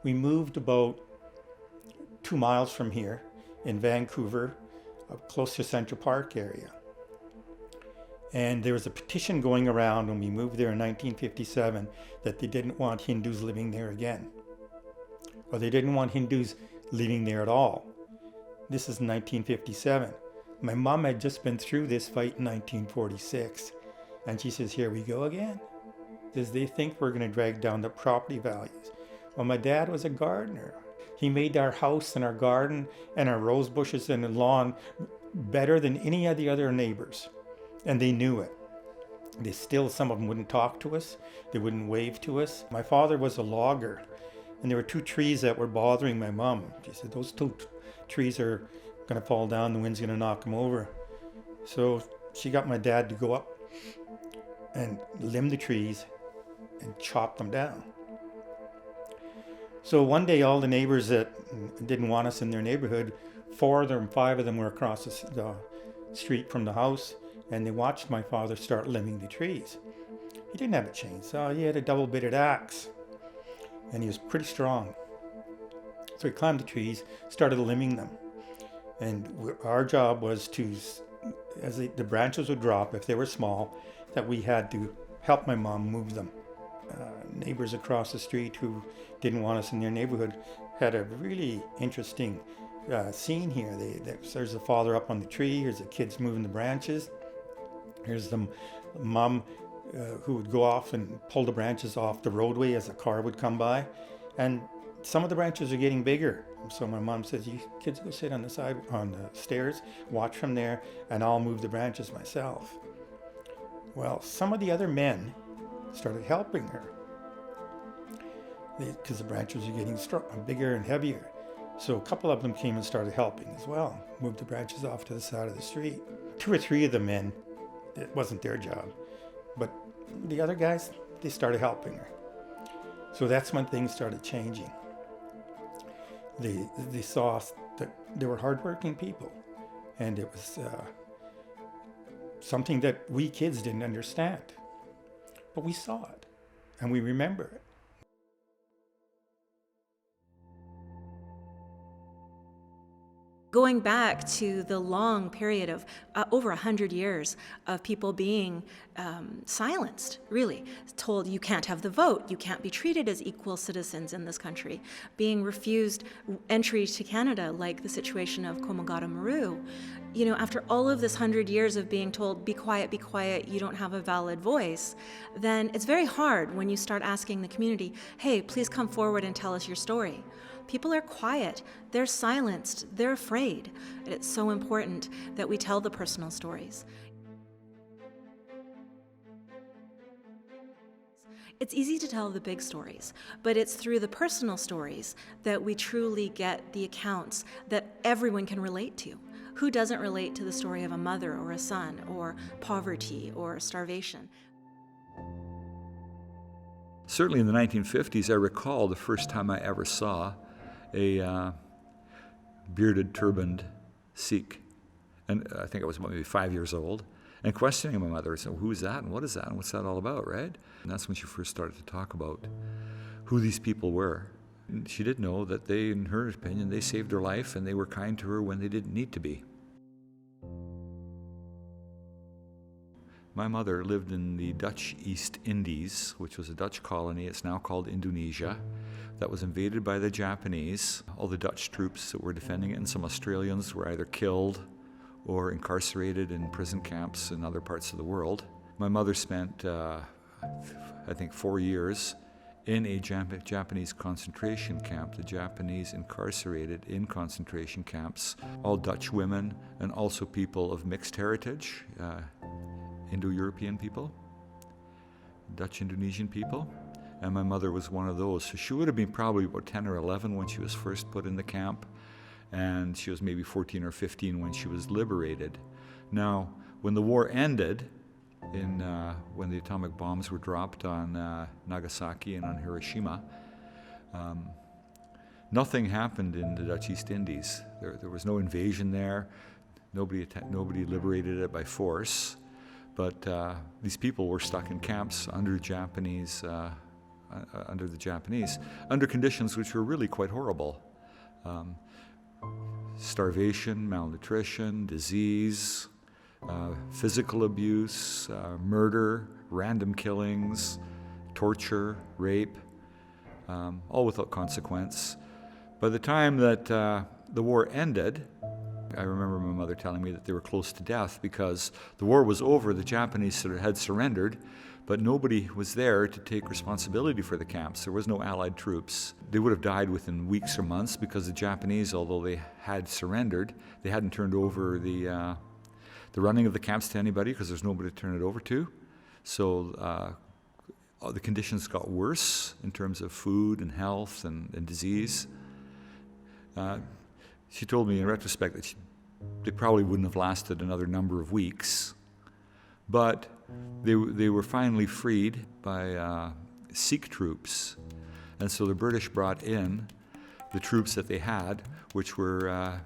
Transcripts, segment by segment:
We moved about 2 miles from here in Vancouver, close to Central Park area. And there was a petition going around when we moved there in 1957 that they didn't want Hindus living there again. Or they didn't want Hindus living there at all. This is 1957. My mom had just been through this fight in 1946. And she says, here we go again. Does they think we're going to drag down the property values? Well, my dad was a gardener. He made our house and our garden and our rose bushes and the lawn better than any of the other neighbors. And they knew it. Some of them wouldn't talk to us. They wouldn't wave to us. My father was a logger, and there were 2 trees that were bothering my mom. She said, those 2 trees are going to fall down. The wind's going to knock them over. So she got my dad to go up and limb the trees and chop them down. So one day, all the neighbors that didn't want us in their neighborhood, 4 of them, 5 of them were across the street from the house, and they watched my father start limbing the trees. He didn't have a chainsaw, he had a double-bitted axe, and he was pretty strong. So he climbed the trees, started limbing them. And our job was to, as the branches would drop, if they were small, that we had to help my mom move them. Neighbors across the street who didn't want us in their neighborhood had a really interesting scene here. There's the father up on the tree, here's the kids moving the branches, here's the mom who would go off and pull the branches off the roadway as a car would come by. And some of the branches are getting bigger. So my mom says, you kids go sit on the stairs, watch from there, and I'll move the branches myself. Well, some of the other men started helping her because the branches are getting bigger and heavier. So a couple of them came and started helping as well, moved the branches off to the side of the street. 2 or 3 of the men, it wasn't their job, but the other guys, they started helping her. So that's when things started changing. They saw that they were hardworking people, and it was something that we kids didn't understand. But we saw it, and we remember it. Going back to the long period of over 100 years of people being silenced, really, told you can't have the vote, you can't be treated as equal citizens in this country, being refused entry to Canada, like the situation of Komagata Maru. You know, after all of this 100 years of being told, be quiet, you don't have a valid voice, then it's very hard when you start asking the community, hey, please come forward and tell us your story. People are quiet, they're silenced, they're afraid. And it's so important that we tell the personal stories. It's easy to tell the big stories, but it's through the personal stories that we truly get the accounts that everyone can relate to. Who doesn't relate to the story of a mother or a son or poverty or starvation? Certainly in the 1950s, I recall the first time I ever saw a bearded, turbaned Sikh. And I think I was maybe 5 years old. And questioning my mother, I said, who's that and what is that and what's that all about, right? And that's when she first started to talk about who these people were. And she did know that they, in her opinion, they saved her life and they were kind to her when they didn't need to be. My mother lived in the Dutch East Indies, which was a Dutch colony. It's now called Indonesia. That was invaded by the Japanese. All the Dutch troops that were defending it and some Australians were either killed or incarcerated in prison camps in other parts of the world. My mother spent, I think, 4 years in a Japanese concentration camp. The Japanese incarcerated in concentration camps all Dutch women and also people of mixed heritage, Indo-European people, Dutch Indonesian people, and my mother was one of those. So she would have been probably about 10 or 11 when she was first put in the camp, and she was maybe 14 or 15 when she was liberated. Now, when the war ended, when the atomic bombs were dropped on Nagasaki and on Hiroshima, nothing happened in the Dutch East Indies. There was no invasion there. Nobody liberated it by force. But these people were stuck in camps under Japanese under the Japanese, under conditions which were really quite horrible. Starvation, malnutrition, disease, physical abuse, murder, random killings, torture, rape, all without consequence. By the time that the war ended, I remember my mother telling me that they were close to death because the war was over, the Japanese had surrendered, but nobody was there to take responsibility for the camps. There was no Allied troops. They would have died within weeks or months because the Japanese, although they had surrendered, they hadn't turned over the running of the camps to anybody because there's nobody to turn it over to. So the conditions got worse in terms of food and health and disease. She told me in retrospect that they probably wouldn't have lasted another number of weeks, but they were finally freed by Sikh troops. And so the British brought in the troops that they had, which were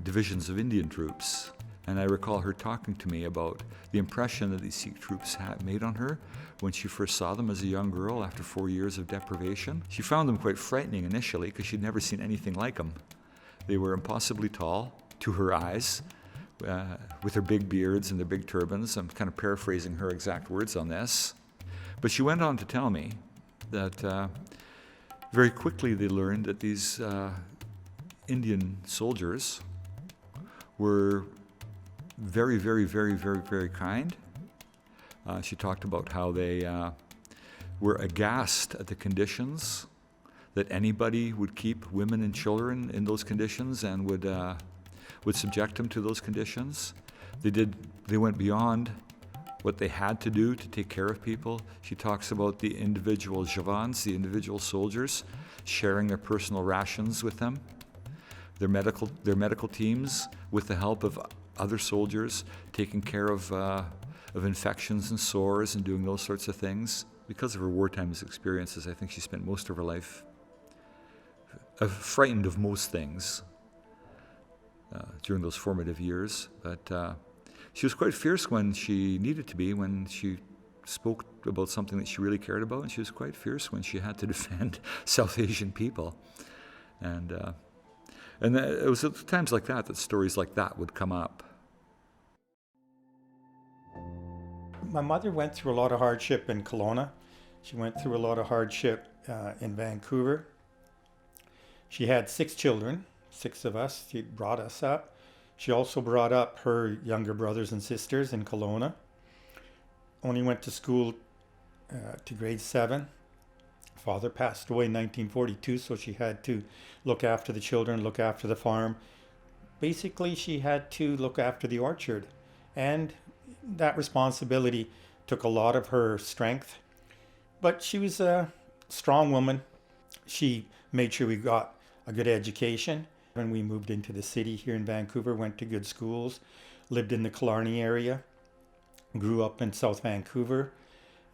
divisions of Indian troops. And I recall her talking to me about the impression that these Sikh troops had made on her when she first saw them as a young girl after 4 years of deprivation. She found them quite frightening initially because she'd never seen anything like them. They were impossibly tall to her eyes, with their big beards and their big turbans. I'm kind of paraphrasing her exact words on this. But she went on to tell me that very quickly they learned that these Indian soldiers were very, very, very, very, very kind. She talked about how they were aghast at the conditions, that anybody would keep women and children in those conditions and would subject them to those conditions. They went beyond what they had to do to take care of people. She talks about the individual jawans, the individual soldiers, sharing their personal rations with them, their medical teams, with the help of other soldiers, taking care of infections and sores and doing those sorts of things. Because of her wartime experiences, I think she spent most of her life frightened of most things during those formative years. But she was quite fierce when she needed to be, when she spoke about something that she really cared about, and she was quite fierce when she had to defend South Asian people. And it was at times like that stories like that would come up. My mother went through a lot of hardship in Kelowna. She went through a lot of hardship in Vancouver. She had 6 children, 6 of us. She brought us up. She also brought up her younger brothers and sisters in Kelowna. Only went to school to grade 7. Father passed away in 1942, so she had to look after the children, look after the farm. Basically, she had to look after the orchard. And that responsibility took a lot of her strength. But she was a strong woman. She made sure we got a good education. When we moved into the city here in Vancouver, went to good schools, lived in the Killarney area, grew up in South Vancouver.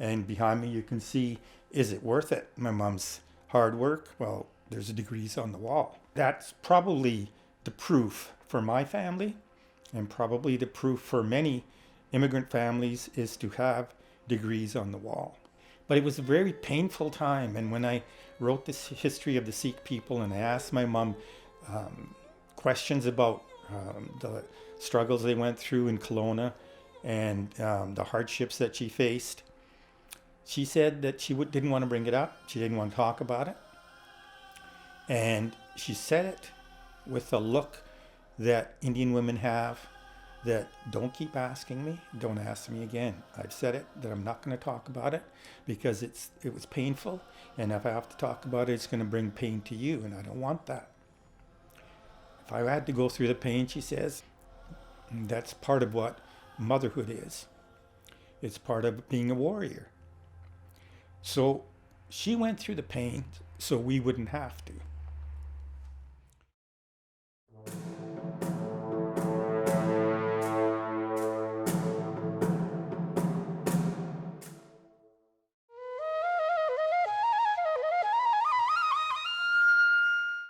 And behind me you can see, is it worth it? My mom's hard work? Well, there's degrees on the wall. That's probably the proof for my family, and probably the proof for many immigrant families, is to have degrees on the wall. But it was a very painful time, and when I wrote this history of the Sikh people and I asked my mom questions about the struggles they went through in Kelowna and the hardships that she faced, she said that she didn't want to bring it up. She didn't want to talk about it. And she said it with a look that Indian women have, that don't keep asking me, don't ask me again. I've said it, that I'm not going to talk about it because it was painful, and if I have to talk about it, it's going to bring pain to you, and I don't want that. If I had to go through the pain, she says, that's part of what motherhood is. It's part of being a warrior. So she went through the pain so we wouldn't have to.